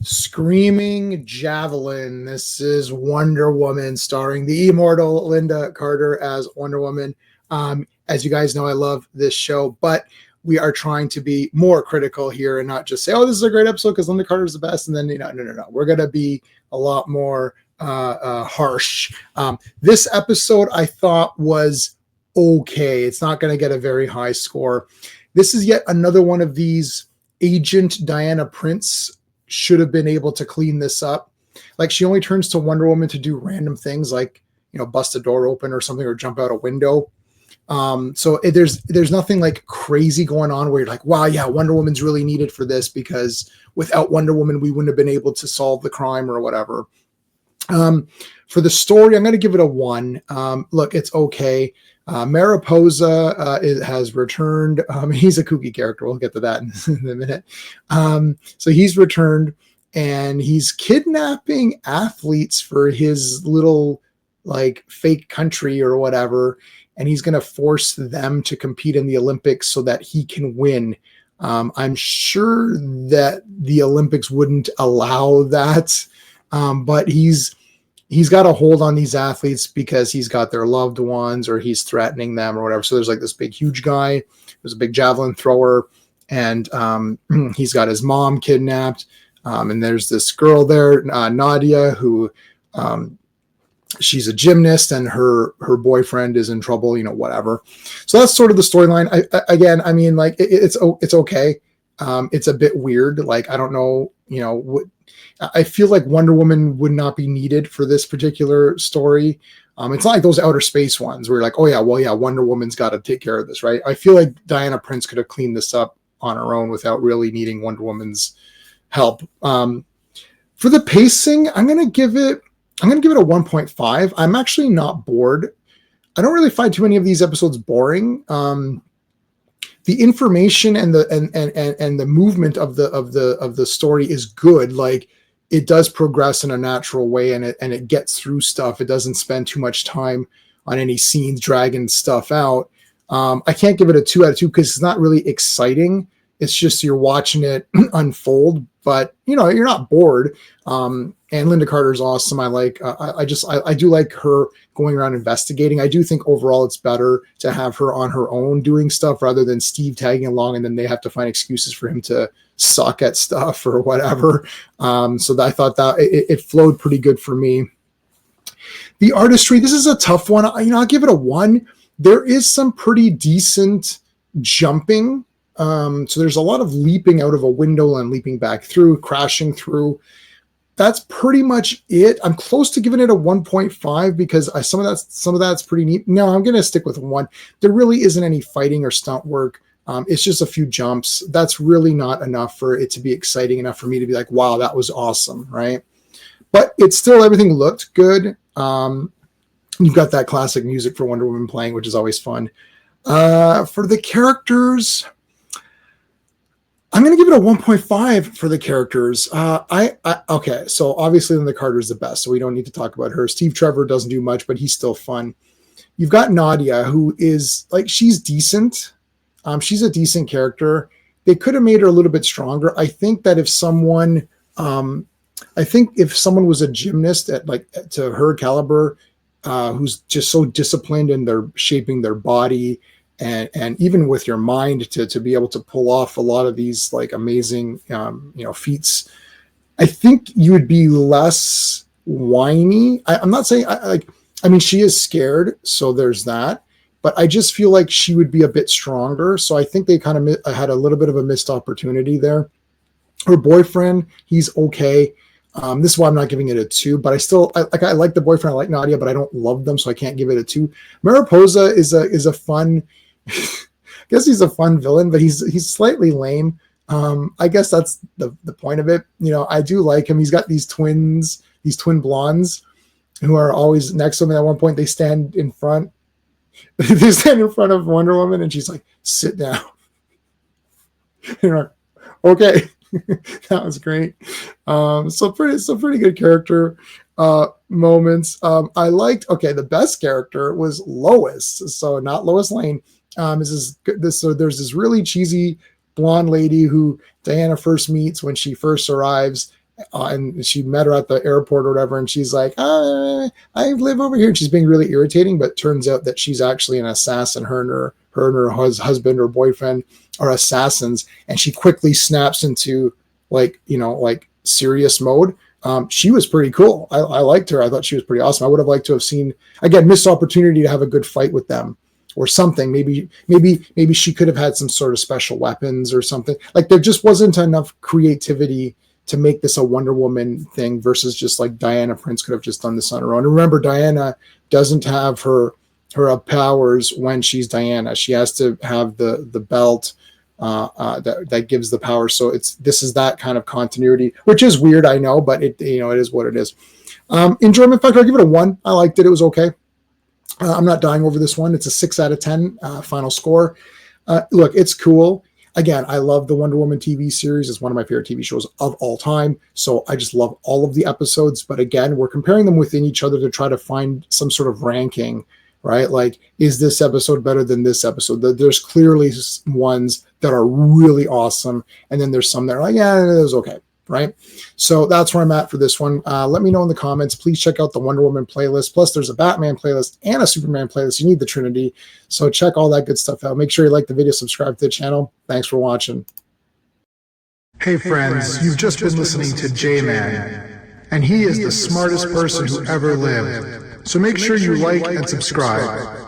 Screaming Javelin. This is Wonder Woman, starring the immortal Linda Carter as Wonder Woman. As you guys know, I love this show, but we are trying to be more critical here and not just say, "Oh, this is a great episode because Linda Carter is the best," and then no. We're gonna be a lot more harsh. This episode I thought was okay. It's not going to get a very high score. This is yet another one of these Agent Diana Prince should have been able to clean this up. Like, she only turns to Wonder Woman to do random things like, bust a door open or something, or jump out a window. So there's nothing like crazy going on where you're like, wow, yeah, Wonder Woman's really needed for this, because without Wonder Woman, we wouldn't have been able to solve the crime or whatever. For the story, I'm going to give it a 1. Look, it's okay. Mariposa has returned. He's a kooky character. We'll get to that in a minute. So he's returned, and he's kidnapping athletes for his little like fake country or whatever, and he's going to force them to compete in the Olympics so that he can win. I'm sure that the Olympics wouldn't allow that, but he's got a hold on these athletes because he's got their loved ones, or he's threatening them or whatever. So there's like this big, huge guy. There's a big javelin thrower, and he's got his mom kidnapped. And there's this girl there, Nadia, who she's a gymnast, and her boyfriend is in trouble, whatever. So that's sort of the storyline. I mean, like it's okay. It's a bit weird. Like, I don't know, I feel like Wonder Woman would not be needed for this particular story. It's not like those outer space ones where you're like, oh yeah, well, yeah, Wonder Woman's got to take care of this, right? I feel like Diana Prince could have cleaned this up on her own without really needing Wonder Woman's help. For the pacing, I'm going to give it a 1.5. I'm actually not bored. I don't really find too many of these episodes boring. The information and the movement of the story is good. Like, it does progress in a natural way, and it gets through stuff. It doesn't spend too much time on any scenes dragging stuff out. I can't give it a 2 out of 2 because it's not really exciting. It's just you're watching it unfold, but you're not bored. And Linda Carter's awesome. I do like her going around investigating. I do think overall it's better to have her on her own doing stuff rather than Steve tagging along, and then they have to find excuses for him to suck at stuff or whatever. So I thought that it flowed pretty good for me. The artistry, this is a tough one. I'll give it a 1. There is some pretty decent jumping. So there's a lot of leaping out of a window and leaping back through, crashing through. That's pretty much it. I'm close to giving it a 1.5 because some of that's pretty neat. No, I'm going to stick with 1. There really isn't any fighting or stunt work. It's just a few jumps. That's really not enough for it to be exciting enough for me to be like, wow, that was awesome, right? But it's still, everything looked good. You've got that classic music for Wonder Woman playing, which is always fun. For the characters, I'm going to give it a 1.5 for the characters. Okay, so obviously Linda Carter is the best, so we don't need to talk about her. Steve Trevor doesn't do much, but he's still fun. You've got Nadia, who is like, she's decent. She's a decent character. They could have made her a little bit stronger. I think that if someone was a gymnast at like to her caliber, who's just so disciplined in their shaping their body, and even with your mind to be able to pull off a lot of these like amazing feats, I think you would be less whiny. I'm not saying she is scared, so there's that, but I just feel like she would be a bit stronger. So I think they kind of had a little bit of a missed opportunity there. Her boyfriend, he's okay. This is why I'm not giving it a 2, but I like the boyfriend. I like Nadia, but I don't love them, so I can't give it a 2. Mariposa is a fun, I guess he's a fun villain, but he's slightly lame. I guess that's the point of it. I do like him. He's got these twin blondes who are always next to him. And at one point they stand in front of Wonder Woman, and she's like, sit down. Like, okay. That was great. So pretty good character moments. I liked, the best character was Lois. So not Lois Lane. So there's this really cheesy blonde lady who Diana first meets when she first arrives, and she met her at the airport or whatever, and she's like, I live over here. And she's being really irritating, but turns out that she's actually an assassin. Her husband or boyfriend are assassins, and she quickly snaps into like serious mode. She was pretty cool. I liked her. I thought she was pretty awesome. I would have liked to have seen, again, missed opportunity to have a good fight with them or something. Maybe she could have had some sort of special weapons or something. Like there just wasn't enough creativity to make this a Wonder Woman thing versus just like Diana Prince could have just done this on her own. And remember, Diana doesn't have her powers when she's Diana. She has to have the belt that gives the power. So this is that kind of continuity, which is weird, I know, but it is what it is. Enjoyment factor, I'll give it a 1. I liked it. It was okay. I'm not dying over this one. It's a 6 out of 10 final score. Look, it's cool. Again, I love the Wonder Woman TV series. It's one of my favorite TV shows of all time. So I just love all of the episodes. But again, we're comparing them within each other to try to find some sort of ranking, right? Like, is this episode better than this episode? There's clearly ones that are really awesome. And then there's some that are like, yeah, it was okay, right? So that's where I'm at for this one. Let me know in the comments. Please check out the Wonder Woman playlist. Plus, there's a Batman playlist and a Superman playlist. You need the Trinity. So check all that good stuff out. Make sure you like the video, subscribe to the channel. Thanks for watching. Hey friends, you've just been listening to J-Man, and he is the smartest person who ever lived. So make sure you like and subscribe.